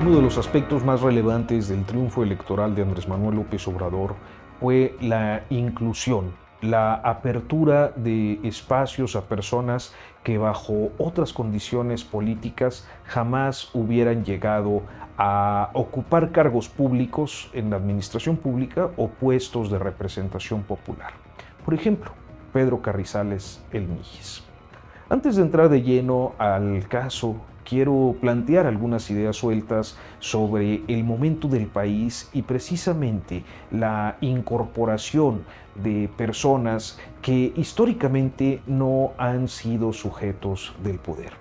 Uno de los aspectos más relevantes del triunfo electoral de Andrés Manuel López Obrador fue la inclusión, la apertura de espacios a personas que bajo otras condiciones políticas jamás hubieran llegado a ocupar cargos públicos en la administración pública o puestos de representación popular. Por ejemplo, Pedro Carrizales El Mijis. Antes de entrar de lleno al caso, quiero plantear algunas ideas sueltas sobre el momento del país y precisamente la incorporación de personas que históricamente no han sido sujetos del poder.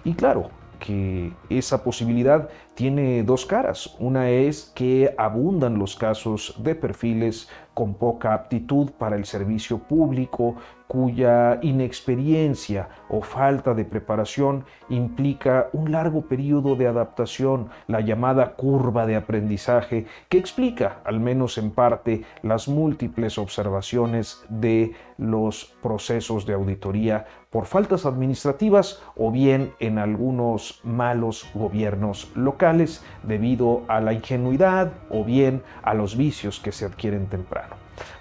Y claro, que esa posibilidad tiene dos caras. Una es que abundan los casos de perfiles con poca aptitud para el servicio público, cuya inexperiencia o falta de preparación implica un largo periodo de adaptación, la llamada curva de aprendizaje, que explica, al menos en parte, las múltiples observaciones de los procesos de auditoría por faltas administrativas o bien en algunos malos gobiernos locales debido a la ingenuidad o bien a los vicios que se adquieren temprano.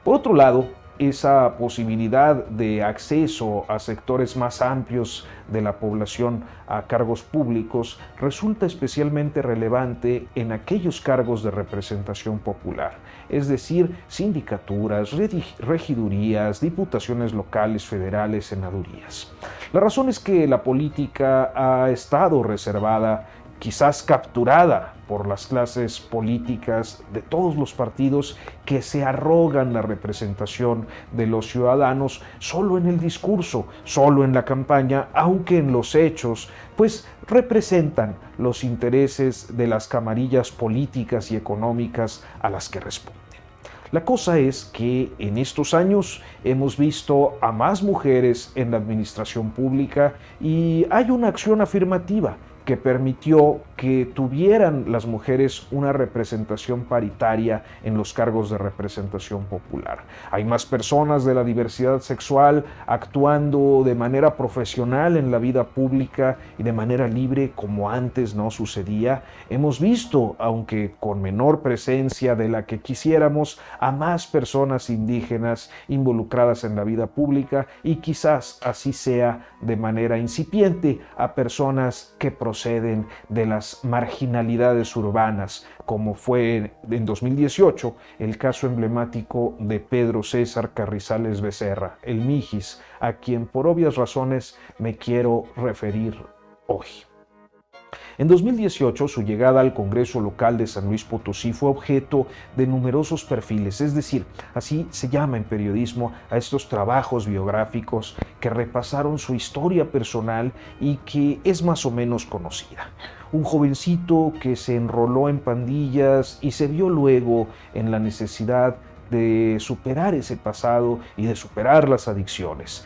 Por otro lado, esa posibilidad de acceso a sectores más amplios de la población a cargos públicos resulta especialmente relevante en aquellos cargos de representación popular, es decir, sindicaturas, regidurías, diputaciones locales, federales, senadurías. La razón es que la política ha estado reservada, quizás capturada por las clases políticas de todos los partidos que se arrogan la representación de los ciudadanos solo en el discurso, solo en la campaña, aunque en los hechos, pues representan los intereses de las camarillas políticas y económicas a las que responden. La cosa es que en estos años hemos visto a más mujeres en la administración pública y hay una acción afirmativa que permitió que tuvieran las mujeres una representación paritaria en los cargos de representación popular. Hay más personas de la diversidad sexual actuando de manera profesional en la vida pública y de manera libre como antes no sucedía. Hemos visto, aunque con menor presencia de la que quisiéramos, a más personas indígenas involucradas en la vida pública y quizás así sea de manera incipiente a personas que proceden de las marginalidades urbanas, como fue en 2018 el caso emblemático de Pedro César Carrizales Becerra, el Mijis, a quien por obvias razones me quiero referir hoy. En 2018, su llegada al Congreso local de San Luis Potosí fue objeto de numerosos perfiles, es decir, así se llama en periodismo a estos trabajos biográficos que repasaron su historia personal y que es más o menos conocida. Un jovencito que se enroló en pandillas y se vio luego en la necesidad de superar ese pasado y de superar las adicciones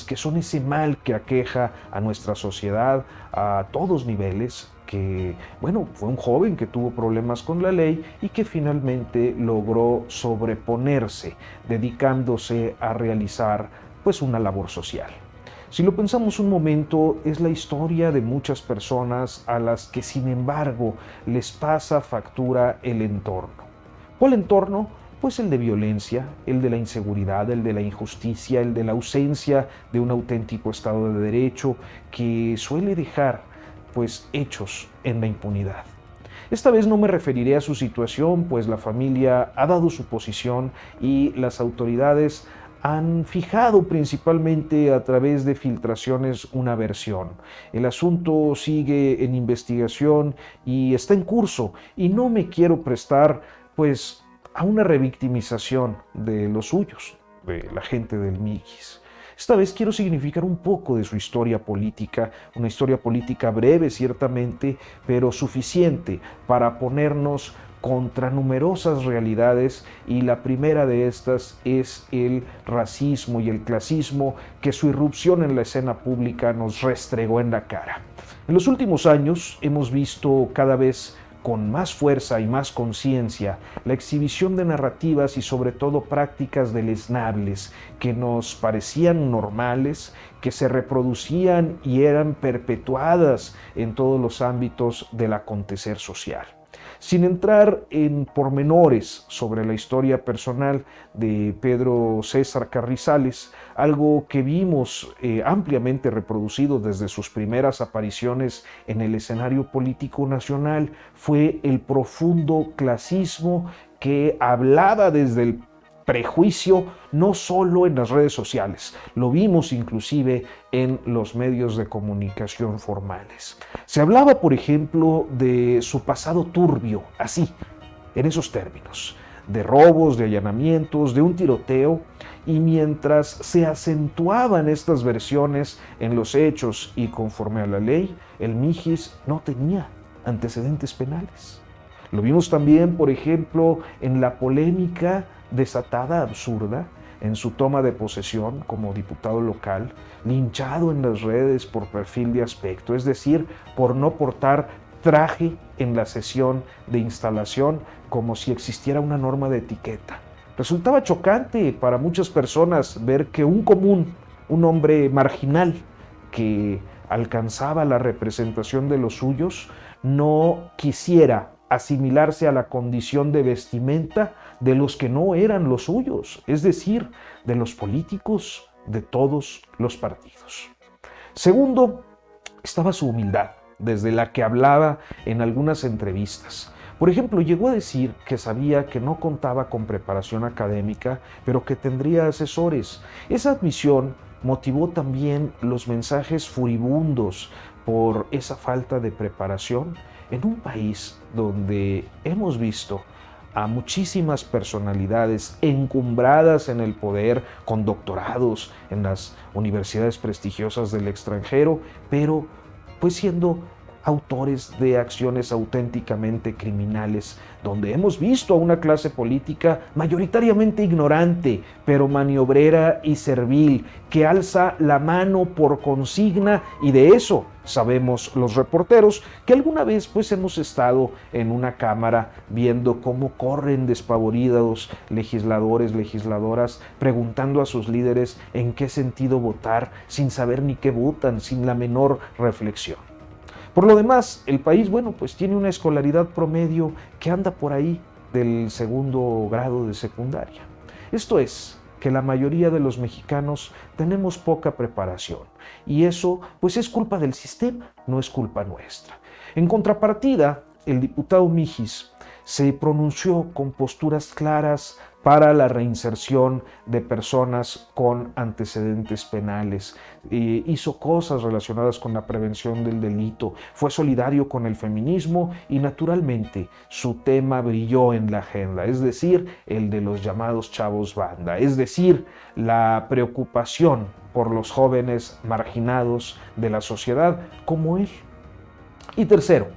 que son ese mal que aqueja a nuestra sociedad a todos niveles, que, bueno, fue un joven que tuvo problemas con la ley y que finalmente logró sobreponerse, dedicándose a realizar, pues, una labor social. Si lo pensamos un momento, es la historia de muchas personas a las que, sin embargo, les pasa factura el entorno. ¿Cuál entorno? Pues el de violencia, el de la inseguridad, el de la injusticia, el de la ausencia de un auténtico Estado de Derecho que suele dejar, pues, hechos en la impunidad. Esta vez no me referiré a su situación, pues la familia ha dado su posición y las autoridades han fijado principalmente a través de filtraciones una versión. El asunto sigue en investigación y está en curso y no me quiero prestar, pues, a una revictimización de los suyos, de la gente del Mijis. Esta vez quiero significar un poco de su historia política, una historia política breve ciertamente, pero suficiente para ponernos contra numerosas realidades, y la primera de estas es el racismo y el clasismo que su irrupción en la escena pública nos restregó en la cara. En los últimos años hemos visto cada vez con más fuerza y más conciencia la exhibición de narrativas y sobre todo prácticas deleznables que nos parecían normales, que se reproducían y eran perpetuadas en todos los ámbitos del acontecer social. Sin entrar en pormenores sobre la historia personal de Pedro César Carrizales, algo que vimos ampliamente reproducido desde sus primeras apariciones en el escenario político nacional fue el profundo clasismo que hablaba desde el prejuicio no solo en las redes sociales, lo vimos inclusive en los medios de comunicación formales. Se hablaba, por ejemplo, de su pasado turbio, así, en esos términos, de robos, de allanamientos, de un tiroteo, y mientras se acentuaban estas versiones en los hechos y conforme a la ley, el Mijis no tenía antecedentes penales. Lo vimos también, por ejemplo, en la polémica desatada, absurda, en su toma de posesión como diputado local, linchado en las redes por perfil de aspecto, es decir, por no portar traje en la sesión de instalación como si existiera una norma de etiqueta. Resultaba chocante para muchas personas ver que un hombre marginal que alcanzaba la representación de los suyos, no quisiera asimilarse a la condición de vestimenta de los que no eran los suyos, es decir, de los políticos de todos los partidos. Segundo, estaba su humildad, desde la que hablaba en algunas entrevistas. Por ejemplo, llegó a decir que sabía que no contaba con preparación académica, pero que tendría asesores. Esa admisión motivó también los mensajes furibundos por esa falta de preparación en un país donde hemos visto a muchísimas personalidades encumbradas en el poder, con doctorados en las universidades prestigiosas del extranjero, pero pues siendo autores de acciones auténticamente criminales, donde hemos visto a una clase política mayoritariamente ignorante, pero maniobrera y servil, que alza la mano por consigna, y de eso sabemos los reporteros que alguna vez pues hemos estado en una cámara viendo cómo corren despavoridos legisladores, legisladoras, preguntando a sus líderes en qué sentido votar, sin saber ni qué votan, sin la menor reflexión. Por lo demás, el país, pues tiene una escolaridad promedio que anda por ahí del segundo grado de secundaria. Esto es, que la mayoría de los mexicanos tenemos poca preparación, y eso pues es culpa del sistema, no es culpa nuestra. En contrapartida, el diputado Mijis se pronunció con posturas claras para la reinserción de personas con antecedentes penales, hizo cosas relacionadas con la prevención del delito, fue solidario con el feminismo y naturalmente su tema brilló en la agenda, es decir, el de los llamados chavos banda, es decir, la preocupación por los jóvenes marginados de la sociedad como él. Y tercero,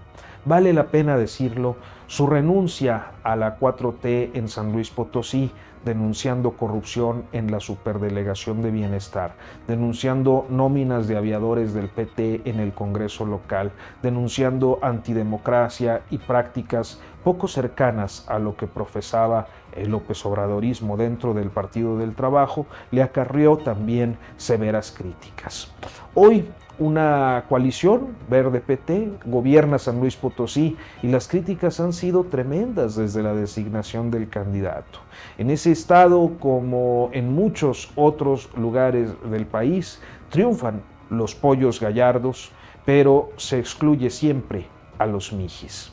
vale la pena decirlo, su renuncia a la 4T en San Luis Potosí, denunciando corrupción en la Superdelegación de Bienestar, denunciando nóminas de aviadores del PT en el Congreso local, denunciando antidemocracia y prácticas poco cercanas a lo que profesaba el López Obradorismo dentro del Partido del Trabajo, le acarreó también severas críticas. Hoy, una coalición verde-PT gobierna San Luis Potosí y las críticas han sido tremendas desde la designación del candidato. En ese estado, como en muchos otros lugares del país, triunfan los pollos gallardos, pero se excluye siempre a los Mijis.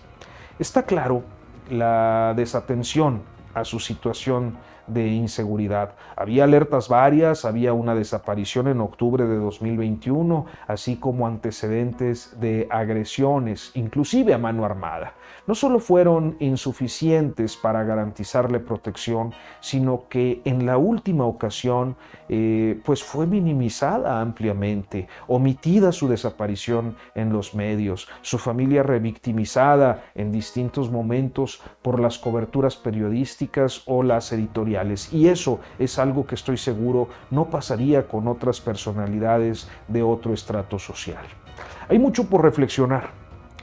Está claro la desatención a su situación de inseguridad. Había alertas varias, había una desaparición en octubre de 2021, así como antecedentes de agresiones, inclusive a mano armada. No solo fueron insuficientes para garantizarle protección, sino que en la última ocasión pues fue minimizada ampliamente, omitida su desaparición en los medios, su familia revictimizada en distintos momentos por las coberturas periodísticas o las editoriales. Y eso es algo que estoy seguro no pasaría con otras personalidades de otro estrato social. Hay mucho por reflexionar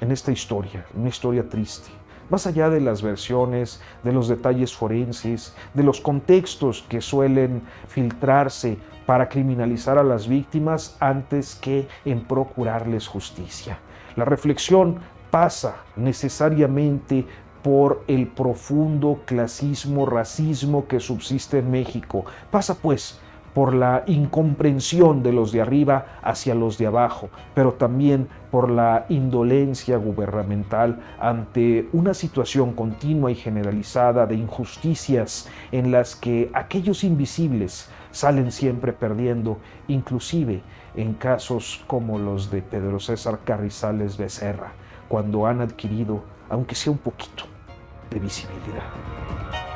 en esta historia, una historia triste, más allá de las versiones, de los detalles forenses, de los contextos que suelen filtrarse para criminalizar a las víctimas antes que en procurarles justicia. La reflexión pasa necesariamente por el profundo clasismo, racismo que subsiste en México. Pasa pues por la incomprensión de los de arriba hacia los de abajo, pero también por la indolencia gubernamental ante una situación continua y generalizada de injusticias en las que aquellos invisibles salen siempre perdiendo, inclusive en casos como los de Pedro César Carrizales Becerra, cuando han adquirido, aunque sea un poquito, de visibilidad.